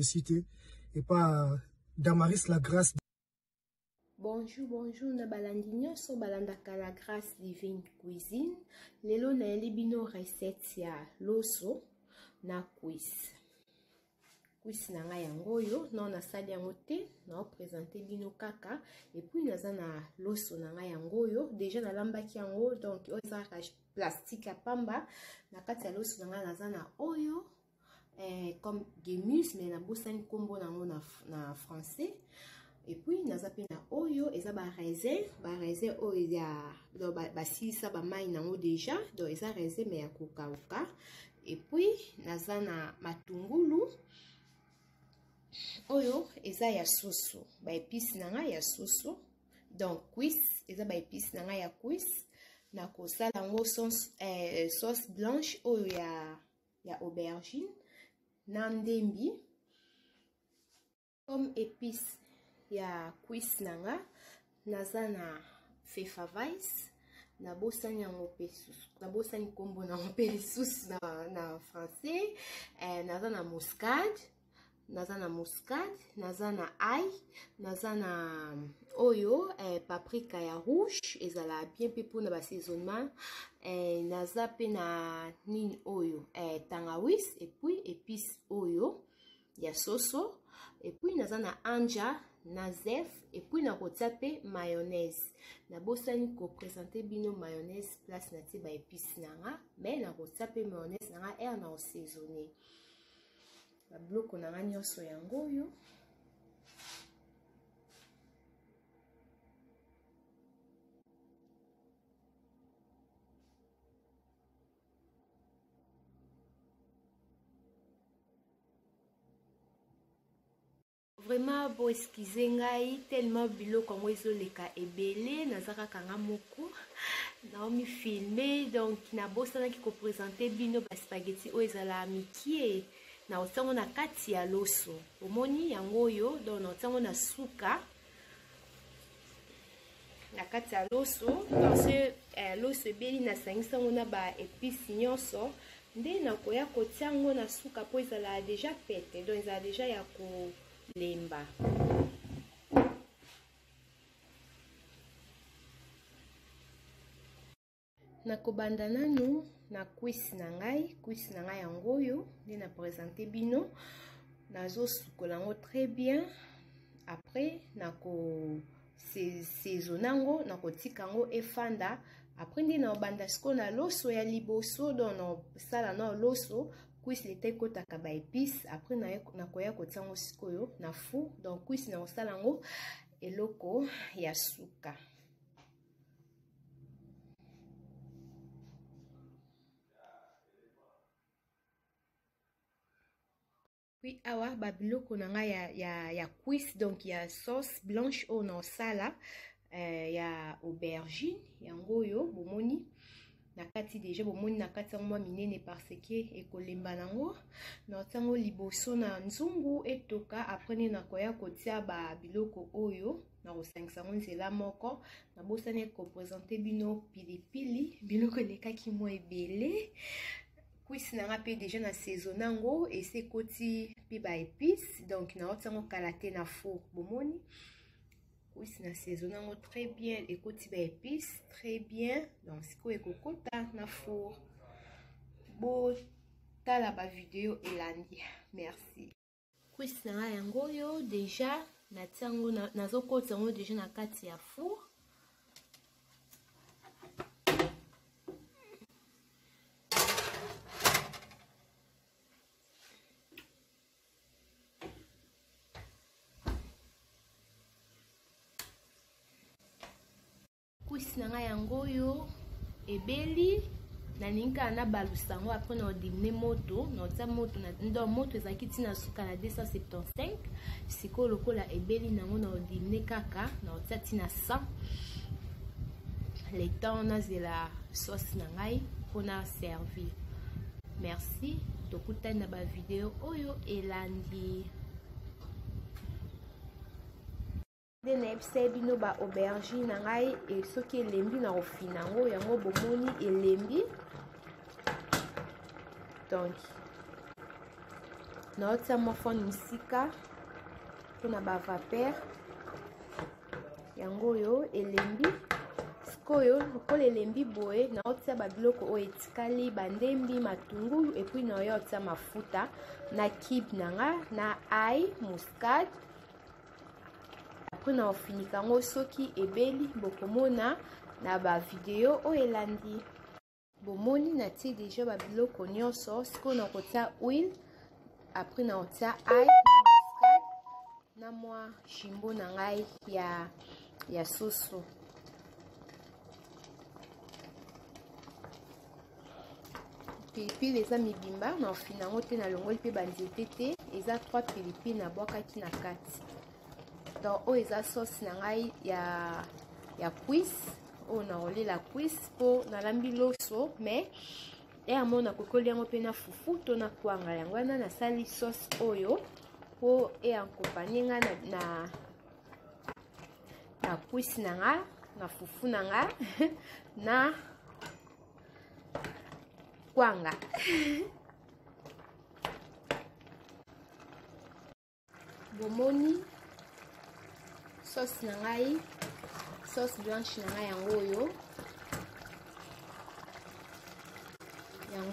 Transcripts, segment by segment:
aussi, et pas Damaris la grâce. Bonjour, bonjour, na balandinyo so balandaka la grâce living cuisine. Lelo na elibino recette ya loso na cuisse. Cuisse na nga yango yo, na na sali yango te, na présenter bino kaka et puis naza na loso na nga yango yo, déjà na lambaki yango donc o za plastique ya pamba na kati ya loso na nga naza na oyo comme gemus mais na bosani kombo nango na français. Et puis naza pe na oyo eza ba raisin oyo ya do ba sisa ba mai nango déjà donc eza raisin mais ya kokauka. Et puis naza na matungulu oyo eza ya soso ba épice nanga ya soso. Donc cuisse eza ba épice nanga ya cuisse na kosala ngo sauce blanche oyo ya aubergine na ndembi comme épice ya cuisse nanga naza na fefavais na bosani yango pe susu na bosani kombo nango pe lisusu na français naza na muscade naza na ail naza na oyo paprika ya rouge ezala bien pe mpona basaisonnement naza pe na nini oyo tangawis et puis épice oyo ya soso et puis naza na anja na zef et puis na kotia pe mayonnaise na bosani ko présenter bino mayonnaise place na ti ba épice nanga mais na kotia pe mayonnaise nanga na assaisonner ba bloko nanga nyonso yango yo. Vraiment bo excusez ngai tellement biloko ngo ezoleka ebele nazaka kanga moko na mi filmer donc na bosana ki ko présenter bino ba spaghetti o ezala mikie na otango na kati ya loso omoni yango yo donc na otango na suka na kati ya loso donc loso ebeli na sangisa ngo na ba épices nyonso nde na koya kotia ngo na suka po ezala déjà pete donc ezala déjà ya ko lemba. Na kobanda nanu na cuisse na ngai yango yo nde na présenter bino nazo sukola ngo très bien après na ko saisonango na kotika ngo efanda après nde na obanda siko na loso ya liboso donc na sala na loso cuisse leta ekotaka ba épice après na koya kotia ngo sikoyo na four donc cuisse na osala ngo eloko ya suka. Puis awa ba biloko na nga ya cuisse donc ya sauce blanche o na osala ya aubergine yango yo bomoni na kati déjà bomoni na kati yango mwa minene parce que ekolemba nango na otango liboso na nzungu etoka après ne na koya kotia ba biloko oyo na kosangisa ngo nzela moko na bosani ko présenter bino pilipili biloko lekaki mwa ebele. Cuisse nanga pe déjà na saison nango et c'est koti pe ba épice donc na otango kalate na four bomoni cuisse na saison nango très bien et koti ba épice très bien donc siko ekokota na four bo tala ba vidéo elandi merci. Cuisse nanga yango yo déjà na tiango nazo kota yango déjà na kati ya four. Cuisse nanga yango yo ebeli na ninga na balusango après na dimne moto na tia moto na ndo moto ezaki tina suka na 275 siko lokola ebeli nango na dimne kaka na tia tina 100 le temps na zela sauce na ngai pona servir. Merci tokutana na ba vidéo oyo elandi. Na ebisa bino ba aubergine na ngai e soki elembi na ofina ngo yango bomoni elembi donc naotia mwa fond musika mpona bavapeur yango oyo elembi. Sikoyo lokola elembi boye naotia babiloko oyo etikali bandembi matungulu epui naotia mafuta na kibe nanga na ai muscade. Après naofinika yango soki ebeli bokomona na bavideo oyo elandi. Bomoni natie deja babiloko nyonso. Sikoyo nakotia huile. Après naotia ai na muscade na mwa jimbo na ngai ya soso. Pilipili eza mibimba na ofina yango te na longoli mpe banzete te. Eza 3 pilipili na bwakaki na kati. Donc oyo eza sauce na ngai ya cuisse oyo naolela cuisse mpo nalambi loso mais eyamo nakokoli yango mpe na fufu to na kwanga. Yango wana nasali sauce oyo mpo eakompanie nga na cuisse na nga na fufu na nga na kwanga. Bomoni sauce na ngai, sauce blanche na ngai yango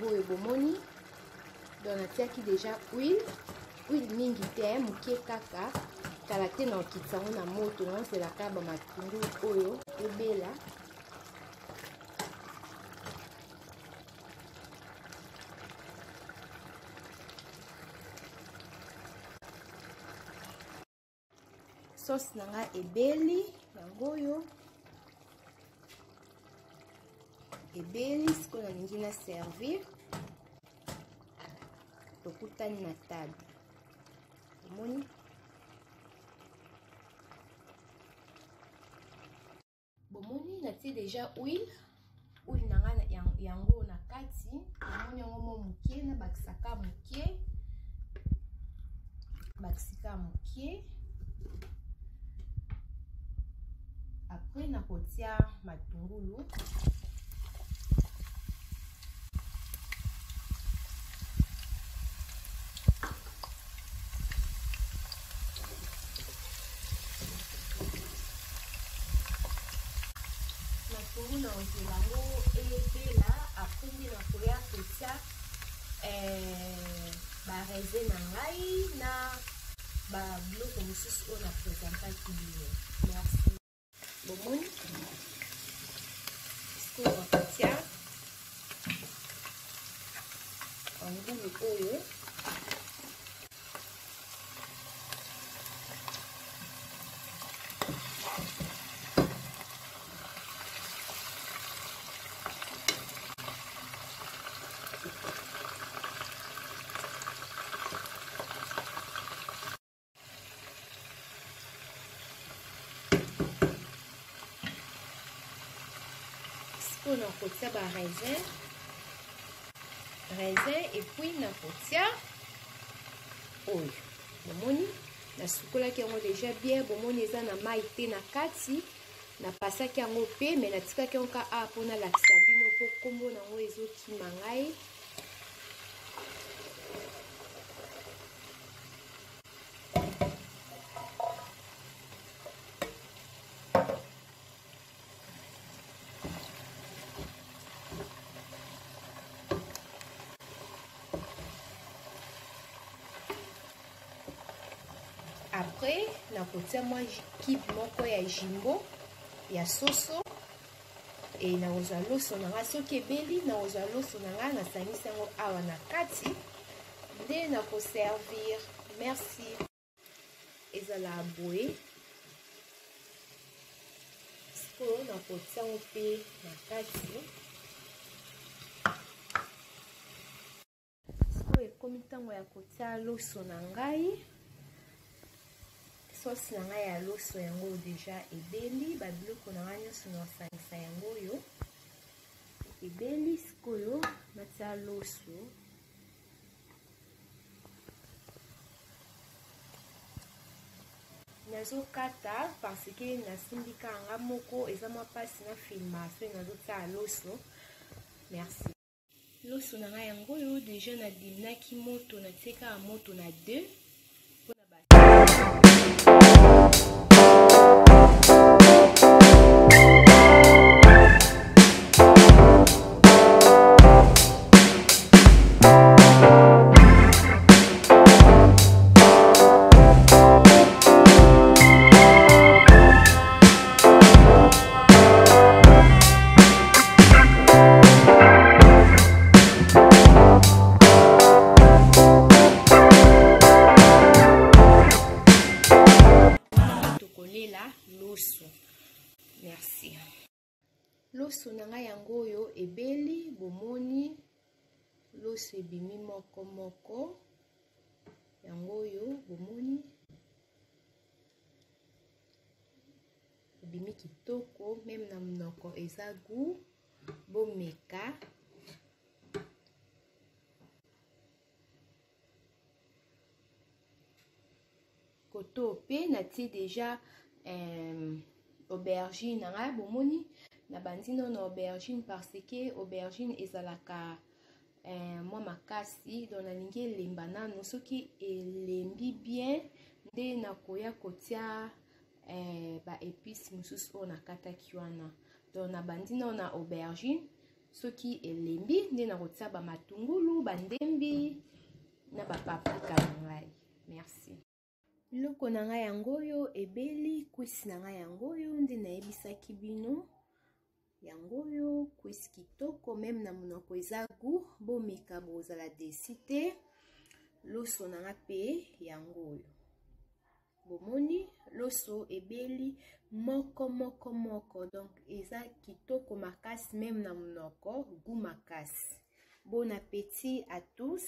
oyo bomoni. Donc natiaki deja huile mingi te moke kaka kala te na okitisa yango na moto naozelaka bamatungulu oyo ebela. Sauce na nga ebeli yango oyo ebeli. Sikoyo nalingi na servir tokutani na table. Omoni bomoni natie deja huile na nga yango na kati. Omoni yango mo moke na bakisaka moke. Après nakotia matungulu. Matungulu naozela yango ebela. Après nde nakoya kotia baraisin na ngai na babiloko mosusu oyo na présentaki bino. Merci. Bomoni sikoyo bakotia angulu oyo nakotia ba raisin et puis nakotia oyo bomoni nasukolaki yango deja bien. Bomoni eza na mai te na kati napasaki yango pe mais natikaki yango ka mpona lakisa bino mpo kombo nango ezokima ngai. Après nakotia mwa kibe moko ya jimbo ya soso e nakozwa loso na nga soki ebeli nakozwa loso na nga nasangisi yango awa na kati nde nakoservir. Merci. Ezala boye sikoyo nakotia yango mpe na kati. Sikoyo ekomi ntango ya kotia loso na ngai. Sauce na ngai ya loso yango deja ebeli. Babiloko na ngai nyonso naosangisa yango oyo ebeli. Sikoyo natia loso nazokata parce que nasimbika yanga moko eza mwa mpasi na filmation nazotia loso. Merci. loso na ngai yango oyo deja na dinaki moto na tieka moto na 2 mpona loso. Merci. Loso na ngai yango oyo ebeli bomoni loso ebimi moko moko yango oyo bomoni ebimi kitoko même na monoko eza goût bomeka. Koto pe natie déjà aubergine nanga bomoni na bandi na aubergine parce que aubergine ezalaka mwa makasi donc nalingi elemba nano soki elembi bien nde nakoya kotia ba épices mosusu oyo nakataki wana donc na bandi na aubergine soki elembi nde nakotia ba matungulu bandembi na ba paprika na ngai. Merci. Biloko na ngai yango oyo ebeli kwisi na ngai yango oyo nde nayebisaki bino yango oyo kwisi kitoko même na monoko eza goût bomeka bozala desi te. Loso na ngai pe yango oyo bomoni loso ebeli moko moko moko donc eza kitoko makasi même na monoko goût makasi. Bon appétit à tous.